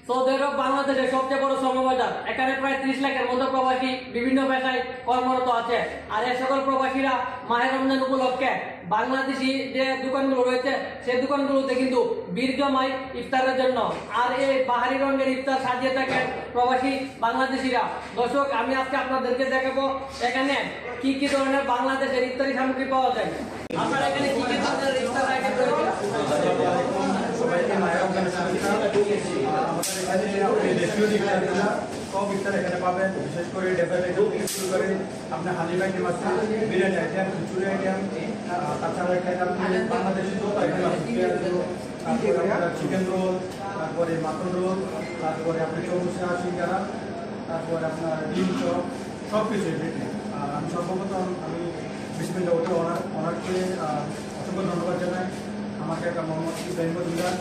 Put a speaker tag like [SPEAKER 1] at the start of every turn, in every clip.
[SPEAKER 1] Saudi আরব বাংলাদেশের সবচেয়ে বড় শ্রমবাজার। এখানে প্রায় 30 লাখের মতো প্রবাসী বিভিন্ন পেশায় কর্মরত আছে। আর এই সকল প্রবাসীরা মাহে রমজান উপলক্ষে বাংলাদেশি যে দোকানগুলো রয়েছে সেই দোকানগুলোতে কিন্তু ভিড় জমায় ইফতারের জন্য। আর এই বাহারি রঙের ইফতার সাজিয়ে থাকেন প্রবাসী বাংলাদেশিরা। দর্শক, আমি আজকে আপনাদেরকে দেখাবো এখানে কি কি ধরনের বাংলাদেশের ইফতারি সামগ্রী পাওয়া যায়। আপনার এখানে কি কি ধরনের ইফতার আইটেম রয়েছে?
[SPEAKER 2] সব ইফতার এখানে পাবেন, বিশেষ করে ডেজার্ট আইটেম থেকে শুরু করে আপনার হালিম আইটেম আছে, বিরিয়ানি আইটেম, খিচুড়ি আইটেম, তাছাড়া এখানে আপনি বাংলাদেশি যত আইটেম আছে, তারপরে আপনার চিকেন রোল, তারপরে মাটন রোল, তারপরে আপনি চৌমুসা সিঙ্গারা, তারপরে আপনার ডিম চপ, সব কিছু এভরিথিং। আমি সর্বপ্রথম আমি বিসমিল্লাহ হোটেল ওনারকে অসংখ্য ধন্যবাদ জানাই। আমাকে একটা মোহাম্মদ ইব্রাহিম মজুমদার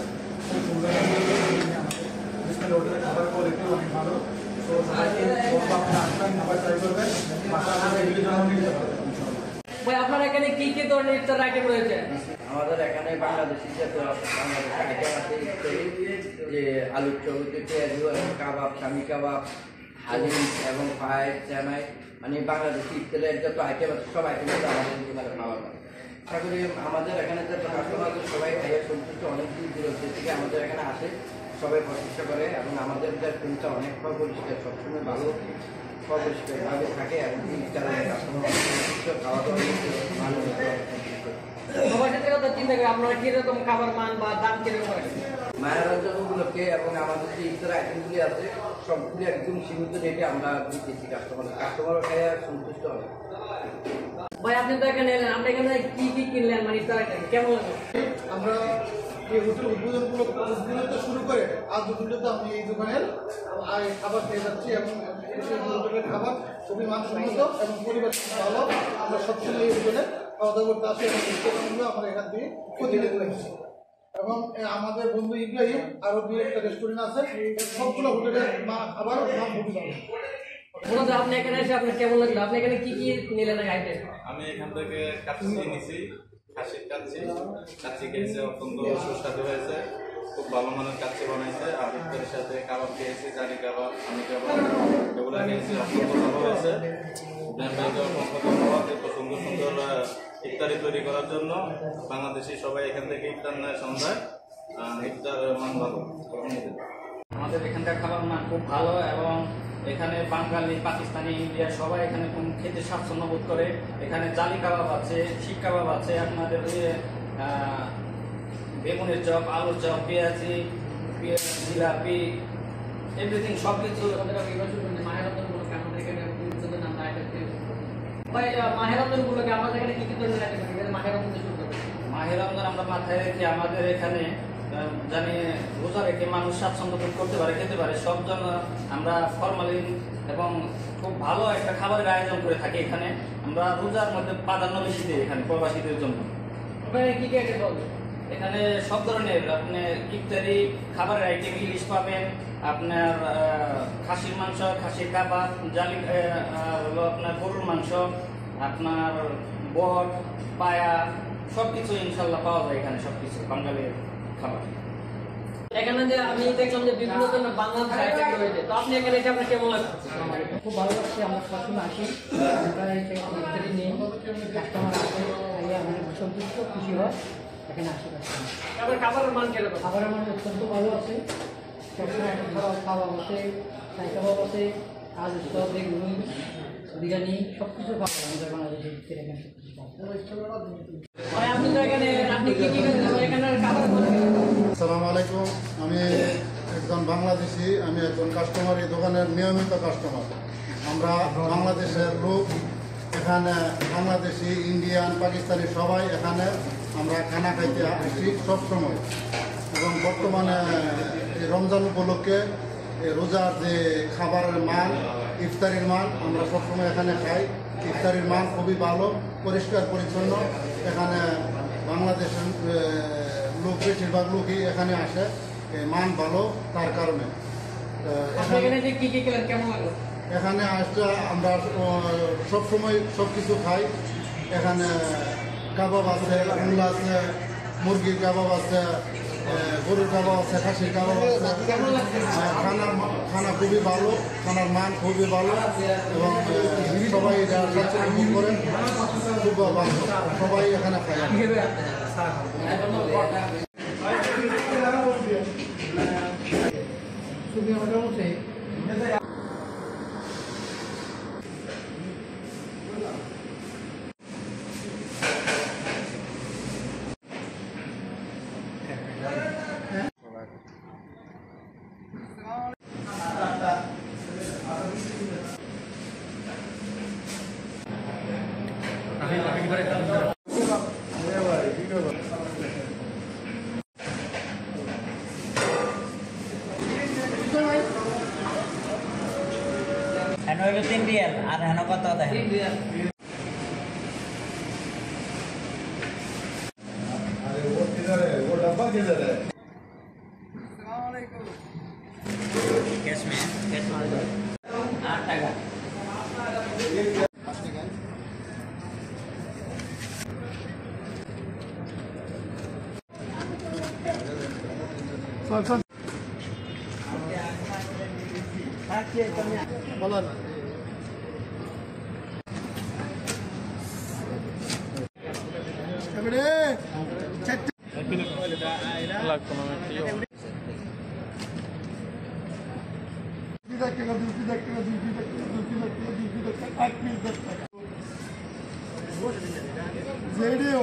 [SPEAKER 2] খুব সুন্দর বিসমিল্লাহ হোটেলের খাবার কোয়ালিটি অনেক ভালো। তো সবাইকে আপনারা আসবেন, খাবার ট্রাই করবেন,
[SPEAKER 1] ভাই আপনার এখানে কি কি ধরনের ইফতার আইটেম রয়েছে?
[SPEAKER 3] আমাদের এখানে বাংলাদেশি যে বাংলাদেশি আইটেম আছে যে আলুর চপ, পেঁয়াজু এবং কাবাব, স্বামী কাবাব, হালিম এবং পায়েস, চানাই, মানে বাংলাদেশি ইফতারের যত আইটেম আছে সব আইটেম আমাদের দোকানে পাওয়া যায়। আশা করি আমাদের এখানে যে কাস্টমার সবাই খাইয়ে সন্তুষ্ট, অনেক দূর দূরান্ত থেকে আমাদের এখানে আসে, সবাই প্রচেষ্টা করে এবং আমাদের যে টিমটা অনেক পরিষ্কার, সবসময় ভালো পরিষ্কারভাবে থাকে এবং কাস্টমার খাওয়া দাওয়া ভালো।
[SPEAKER 1] সবার ক্ষেত্রে কথা চিন্তা করে আপনারা কিরকম খাবার মান বা দাম কিরকম রাখেন?
[SPEAKER 3] মায়ের রমজানগুলোকে এবং আমাদের যে ইফতার আইটেমগুলি আছে সবগুলি একদম সীমিত রেটে আমরা দিতেছি কাস্টমারও খাই আর সন্তুষ্ট হবে।
[SPEAKER 1] ভাই আপনি তো এখানে এলেন, আপনি এখানে কি কি কিনলেন, মানে ইফতার আইটেম কেমন লাগলো?
[SPEAKER 4] আমরা এই হোটেল উদ্বোধনগুলো শুরু করে আজ পর্যন্ত আমি এই দোকানের খাবার পেয়ে যাচ্ছি এবং হোটেলের খাবার খুবই মানসম্মত এবং পরিবেশ ভালো। আমরা সবসময় এই হোটেলে খাওয়া দাওয়া করতে আসি এবং আমরা এখান থেকে প্রতিনিধি করছি। এবং আমাদের বন্ধু ইব্রাহিম আরো দু একটা রেস্টুরেন্ট আছে, সবগুলো হোটেলের খাবার নাম খুবই ভালো।
[SPEAKER 1] বলুন আপনি এখানে এসে আপনার কেমন লাগলো? আপনি এখানে কি কি নিলেন আইটেম?
[SPEAKER 5] আমি এখান থেকে কাচ্চি নিয়েছি, খাসির কাচ্চি খেয়েছে, অত্যন্ত সুস্বাদু হয়েছে, খুব ভালো মানের কাচ্চি বানাইছে। আর ইফতারের সাথে কাবাব খেয়েছি, জানি কাবাব, আমি কাবাব, এগুলো খেয়েছি, অত্যন্ত ভালো হয়েছে। ধন্যবাদ এত সুন্দর সুন্দর ইফতারি তৈরি করার জন্য। বাংলাদেশি সবাই এখান থেকে ইফতার নেয় সন্ধ্যায়, ইফতার মান ভালো।
[SPEAKER 6] আমাদের এখানকার খাবার মান খুব ভালো এবং এখানে বাঙালি, পাকিস্তানি, ইন্ডিয়া সবাই এখানে খেতে স্বাচ্ছন্দ্য বোধ করে। এখানে জালি কাবাব আছে, শিক কাবাব আছে, আপনাদের বেগুনের চপ, আলুর চপ, পেঁয়াজি, জিলাপি, এভরিথিং সব কিছু।
[SPEAKER 1] মাহে রমজান উপলক্ষে আমাদের এখানে মাহে রমজান উপলক্ষে আমাদের এখানে কি কি ধরনের আইটেম আছে? মাহে রমজান শুরু করবে।
[SPEAKER 6] মাহে রমজান আমরা মাথায় রেখে আমাদের এখানে জানি রোজা রেখে মানুষ স্বাচ্ছন্দ্য বোধ করতে পারে, খেতে পারে, সব জন্য আমরা ফরমালিন এবং খুব ভালো একটা খাবারের আয়োজন করে থাকি। এখানে আমরা রোজার মধ্যে প্রাধান্য বেশি দিই এখানে প্রবাসীদের জন্য।
[SPEAKER 1] ওখানে কি কি আইটেম পাবে?
[SPEAKER 6] এখানে সব ধরনের আপনি ইফতারি খাবারের আইটেম, ইলিশ পাবেন, আপনার খাসির মাংস, খাসির কাবাব, জালি হলো আপনার গরুর মাংস, আপনার বট, পায়া, সবকিছু ইনশাল্লাহ পাওয়া যায় এখানে, সবকিছু বাঙালির খাবার।
[SPEAKER 1] এখানে যে আমি দেখলাম যে বিভিন্ন ধরনের বাংলাদেশ আইটেম রয়েছে, তো আপনি এখানে এসে আপনার কেমন লাগছে?
[SPEAKER 7] খুব ভালো লাগছে। আমরা সবসময় আসি, আমরা ইত্যাদি নিই, কাস্টমার আসে, আমরা সন্তুষ্ট খুশি হয় এখানে আসি।
[SPEAKER 1] খাবারের মান কিরকম?
[SPEAKER 7] খাবারের মান অত্যন্ত ভালো আছে। সবসময় খাবার আছে, চাই কাবাব আছে, আলু চপ, বেগুনি, বিরিয়ানি, সব কিছু ভালো আমাদের বাংলাদেশের এখানে সব কিছু
[SPEAKER 1] আপনি তো এখানে আপনি কি কি এখানে খাবার?
[SPEAKER 8] আসসালামু আলাইকুম, আমি একজন বাংলাদেশি, আমি একজন কাস্টমার, এই দোকানের নিয়মিত কাস্টমার। আমরা বাংলাদেশের লোক, এখানে বাংলাদেশি, ইন্ডিয়ান, পাকিস্তানি সবাই এখানে আমরা খানা খাইতে আসি সবসময়। এবং বর্তমানে রমজান উপলক্ষে রোজার যে খাবারের মান, ইফতারির মান আমরা সবসময় এখানে খাই। ইফতারির মান খুবই ভালো, পরিষ্কার পরিচ্ছন্ন। এখানে বাংলাদেশের লোক বেশিরভাগ লোকই এখানে আসে, মান ভালো তার কারণে। এখানে আসতে আমরা সবসময় সব কিছু খাই। এখানে কাবাব আছে, উল্লা আছে, মুরগির কাবাব আছে, গরুর কাবাব আছে, খাসির কাবাব আছে। খানা খুবই ভালো, খানার মান খুবই ভালো এবং সবাই এটা স্বাচ্ছন্দ্য বোধ করেন, খুব ভালো, সবাই এখানে খায়।
[SPEAKER 7] খুবই মোটামুটি
[SPEAKER 9] হেন হইল 3 রিয়াল আর হেন কত দেখেন कैश में 8 টাকা
[SPEAKER 4] বলেন ভিডিও